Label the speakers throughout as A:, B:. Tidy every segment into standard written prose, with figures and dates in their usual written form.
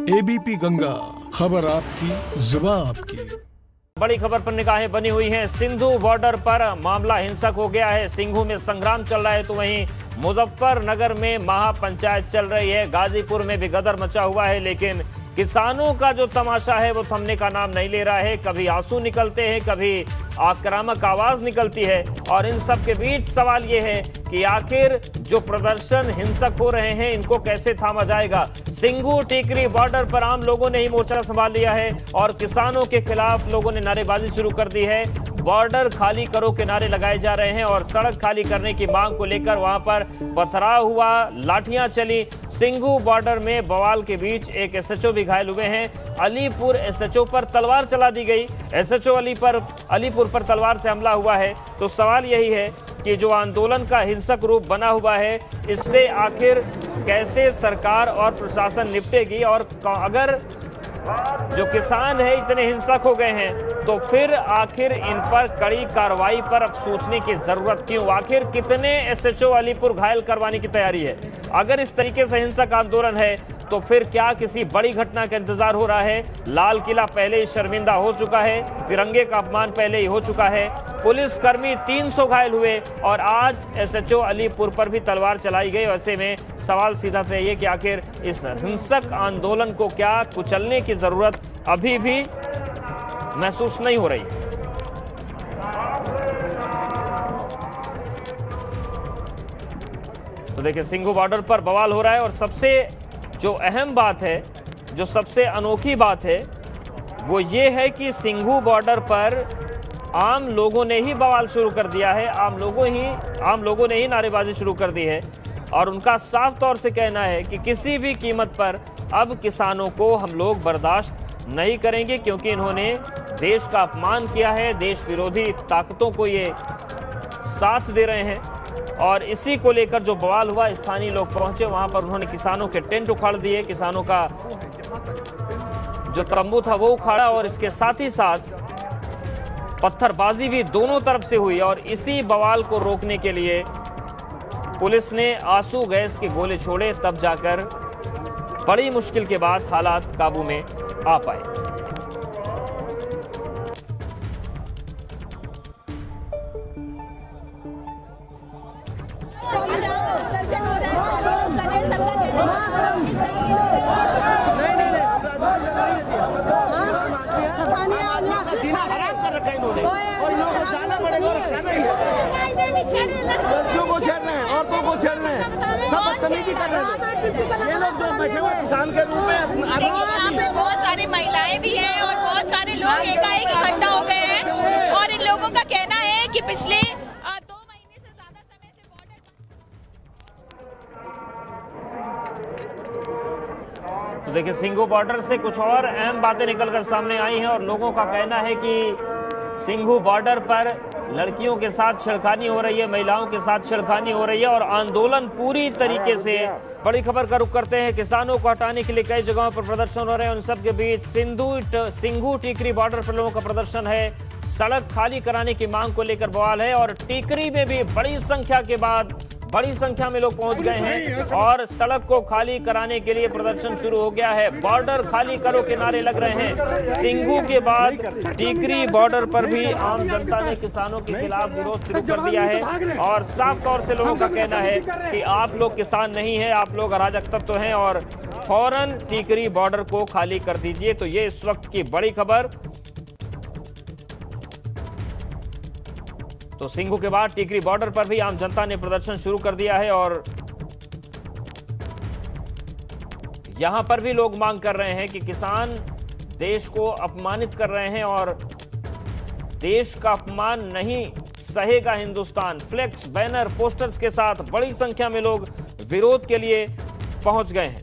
A: ABP Ganga, खबर आपकी, जुबान आपकी।
B: बड़ी खबर पर निगाहें बनी हुई हैं। सिंधु बॉर्डर पर मामला हिंसक हो गया है। सिंघू में संग्राम चल रहा है तो वहीं मुजफ्फरनगर में महापंचायत चल रही है। गाजीपुर में भी गदर मचा हुआ है, लेकिन किसानों का जो तमाशा है वो थमने का नाम नहीं ले रहा है। कभी आंसू निकलते हैं, कभी आक्रामक आवाज निकलती है, और इन सब के बीच सवाल ये है कि आखिर जो प्रदर्शन हिंसक हो रहे हैं इनको कैसे थामा जाएगा। सिंघू टीकरी बॉर्डर पर आम लोगों ने ही मोर्चा संभाल लिया है और किसानों के खिलाफ लोगों ने नारेबाजी शुरू कर दी है। बॉर्डर खाली करो के नारे लगाए जा रहे हैं और सड़क खाली करने की मांग को लेकर वहां पर पथराव हुआ, लाठियां चली। सिंघू बॉर्डर में बवाल के बीच एक एसएचओ भी घायल हुए हैं। अलीपुर एसएचओ पर तलवार चला दी गई। एसएचओ अलीपुर पर तलवार से हमला हुआ है। तो सवाल यही है कि जो आंदोलन का हिंसक रूप बना हुआ है इससे आखिर कैसे सरकार और प्रशासन निपटेगी, और अगर जो किसान है इतने हिंसक हो गए हैं तो फिर आखिर इन पर कड़ी कार्रवाई पर अब सोचने की जरूरत क्यों। आखिर कितने एसएचओ अलीपुर घायल करवाने की तैयारी है। अगर इस तरीके से हिंसक आंदोलन है तो फिर क्या किसी बड़ी घटना का इंतजार हो रहा है। लाल किला पहले ही शर्मिंदा हो चुका है, तिरंगे का अपमान पहले ही हो चुका है, पुलिसकर्मी 300 घायल हुए और आज एसएचओ अलीपुर पर भी तलवार चलाई गई। ऐसे में सवाल सीधा से ये कि आखिर इस हिंसक आंदोलन को क्या कुचलने की जरूरत अभी भी महसूस नहीं हो रही। तो देखिए, सिंघू बॉर्डर पर बवाल हो रहा है और सबसे जो अहम बात है, जो सबसे अनोखी बात है वो ये है कि सिंघू बॉर्डर पर आम लोगों ने ही बवाल शुरू कर दिया है। आम लोगों ने ही नारेबाजी शुरू कर दी है और उनका साफ तौर से कहना है कि किसी भी कीमत पर अब किसानों को हम लोग बर्दाश्त नहीं करेंगे, क्योंकि इन्होंने देश का अपमान किया है। देश विरोधी ताकतों को ये साथ दे रहे हैं और इसी को लेकर जो बवाल हुआ, स्थानीय लोग पहुंचे वहां पर, उन्होंने किसानों के टेंट उखाड़ दिए, किसानों का जो तंबू था वो उखाड़ा और इसके साथ ही साथ पत्थरबाजी भी दोनों तरफ से हुई। और इसी बवाल को रोकने के लिए पुलिस ने आंसू गैस के गोले छोड़े, तब जाकर बड़ी मुश्किल के बाद हालात काबू में आ पाए।
C: लड़कियों को छेड़ रहे हैं, औरतों को छेड़ रहे हैं, सब बदतमीजी कर रहे हैं। ये लोग जो बैठे हुए किसान के रूप में,
D: यहाँ पे बहुत सारी महिलाएं भी हैं और बहुत सारे लोग एकाएक इकट्ठा हो गए हैं और इन लोगों का कहना है कि पिछले 2 महीने से ज्यादा समय से
B: तो देखिए, सिंघू बॉर्डर से कुछ और अहम बातें निकलकर सामने आई हैं और लोगों का कहना है कि सिंघू बॉर्डर पर लड़कियों के साथ छेड़खानी हो रही है, महिलाओं के साथ छेड़खानी हो रही है और आंदोलन पूरी तरीके से। बड़ी खबर का रुख करते हैं। किसानों को हटाने के लिए कई जगहों पर प्रदर्शन हो रहे हैं। उन सब के बीच सिंघू टीकरी बॉर्डर पर लोगों का प्रदर्शन है। सड़क खाली कराने की मांग को लेकर बवाल है और टीकरी में भी बड़ी संख्या में लोग पहुंच गए हैं और सड़क को खाली कराने के लिए प्रदर्शन शुरू हो गया है। बॉर्डर खाली करो के नारे लग रहे हैं। सिंघू के बाद टीकरी बॉर्डर पर भी आम जनता ने किसानों के खिलाफ विरोध शुरू कर दिया है और साफ तौर से लोगों का कहना है कि आप लोग किसान नहीं है, आप लोग अराजक तत्व हैं और फौरन टीकरी बॉर्डर को खाली कर दीजिए। तो ये इस वक्त की बड़ी खबर। तो सिंघू के बाद टीकरी बॉर्डर पर भी आम जनता ने प्रदर्शन शुरू कर दिया है और यहां पर भी लोग मांग कर रहे हैं कि किसान देश को अपमानित कर रहे हैं और देश का अपमान नहीं सहेगा हिंदुस्तान। फ्लेक्स, बैनर, पोस्टर्स के साथ बड़ी संख्या में लोग विरोध के लिए पहुंच गए हैं।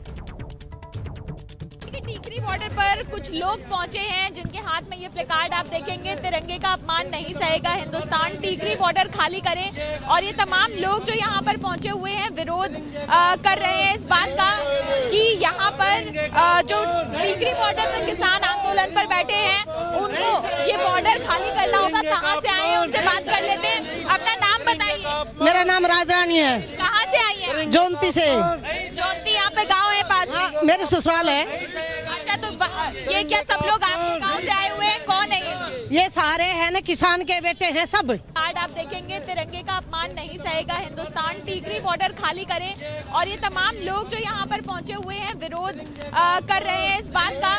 D: टीकरी बॉर्डर पर कुछ लोग पहुंचे हैं जिनके हाथ में ये प्लेकार्ड आप देखेंगे, तिरंगे का अपमान नहीं सहेगा हिंदुस्तान, टीकरी बॉर्डर खाली करें। और ये तमाम लोग जो यहाँ पर पहुंचे हुए हैं विरोध कर रहे हैं इस बात का कि यहाँ पर जो टीकरी बॉर्डर पर किसान आंदोलन पर बैठे हैं उनको ये बॉर्डर खाली करना होगा। कहाँ से आए हैं उनसे बात कर लेते हैं। अपना नाम बताइए।
E: मेरा नाम राजरानी है।
D: कहाँ से आई है?
E: जौनती से।
D: जौनती यहाँ पे गाँव है पास में?
E: मेरे ससुराल है।
D: अच्छा, तो ये क्या सब लोग आपके गांव से आए हुए हैं? कौन है
E: ये सारे हैं ना किसान के बेटे हैं सब।
D: कार्ड आप देखेंगे, तिरंगे का अपमान नहीं सहेगा हिंदुस्तान, टीकरी बॉर्डर खाली करें। और ये तमाम लोग जो यहाँ पर पहुंचे हुए हैं विरोध कर रहे हैं इस बात का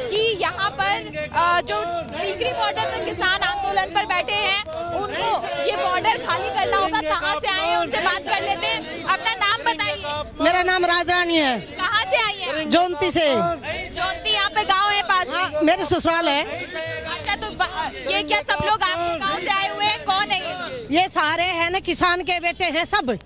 D: कि यहाँ पर जो टीकरी बॉर्डर पर किसान आंदोलन पर बैठे हैं उनको ये बॉर्डर खाली करना होगा। कहाँ से आए हैं उनसे बात कर लेते हैं। अपना नाम बताइए।
E: मेरा नाम राजरानी है।
D: कहाँ से आई है?
E: जौनती से।
D: जौनती यहाँ पे गाँव है पास में?
E: मेरे ससुराल है।
D: अच्छा, तो ये क्या सब लोग आपके गाँव से आए हुए हैं? कौन है
E: ये सारे हैं ना किसान के बेटे हैं सब।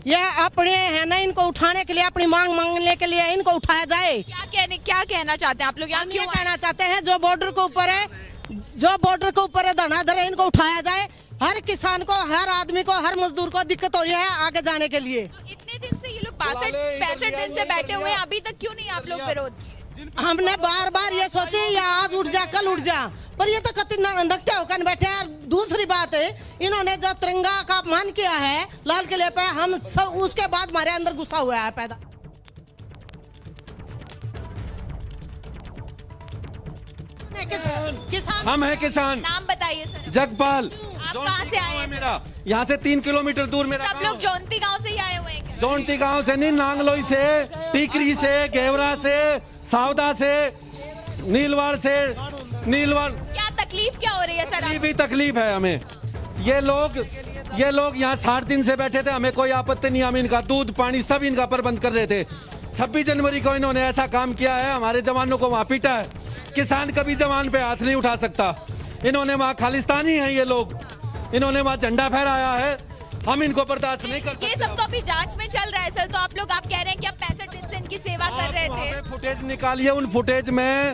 E: ये अपने है ना, इनको उठाने के लिए, अपनी मांग मांगने के लिए इनको उठाया जाए।
D: क्या कहना चाहते हैं आप लोग? यहाँ
E: क्यों कहना चाहते हैं जो बॉर्डर के ऊपर है, जो बॉर्डर के ऊपर है धरनाधर है, इनको उठाया जाए। हर किसान को, हर आदमी को, हर मजदूर को दिक्कत हो रही है आगे जाने के लिए।
D: तो इतने दिन से ये लोग 65 दिन से बैठे हुए हैं, अभी तक क्यों नहीं आप लोग विरोध किए?
E: हमने बार बार ये सोचे या आज उठ जा कल उठ जा, पर ये तो कति नकटे होकर बैठे हैं। दूसरी बात है, इन्होंने जो तिरंगा का अपमान किया है लाल किले पे, हम सब उसके बाद हमारे अंदर गुस्सा हुआ है पैदा।
D: किसान
F: हम हैं किसान।
D: नाम बताइए सर।
F: जगपाल।
D: आप कहाँ से आए हैं?
F: मेरा यहाँ से 3 किलोमीटर दूर मेरा
D: सब लोग जौनती गांव से ही आए हुए हैं क्या?
F: जौनती गांव से नहीं, नांगलोई से, टीकरी से, घेवरा से, सावदा से, नीलवाड़ से। नीलवाड़
D: क्या तकलीफ क्या हो रही है सर?
F: भी तकलीफ है हमें। ये लोग यहाँ 60 दिन से बैठे थे, हमें कोई आपत्ति नहीं। हम इनका दूध पानी सब इनका प्रबंध कर रहे थे। 26 जनवरी को इन्होंने ऐसा काम किया है, हमारे जवानों को वहाँ पीटा है। किसान कभी जवान पे हाथ नहीं उठा सकता। इन्होंने वहाँ खालिस्तानी है ये लोग, इन्होंने वहाँ झंडा फहराया है। हम इनको बर्दाश्त नहीं कर सकते।
D: ये सब तो अभी जांच में चल रहा है सर, तो आप कह रहे हैं कि आप 65 दिन से इनकी सेवा कर रहे थे।
F: फुटेज निकालिए, उन फुटेज में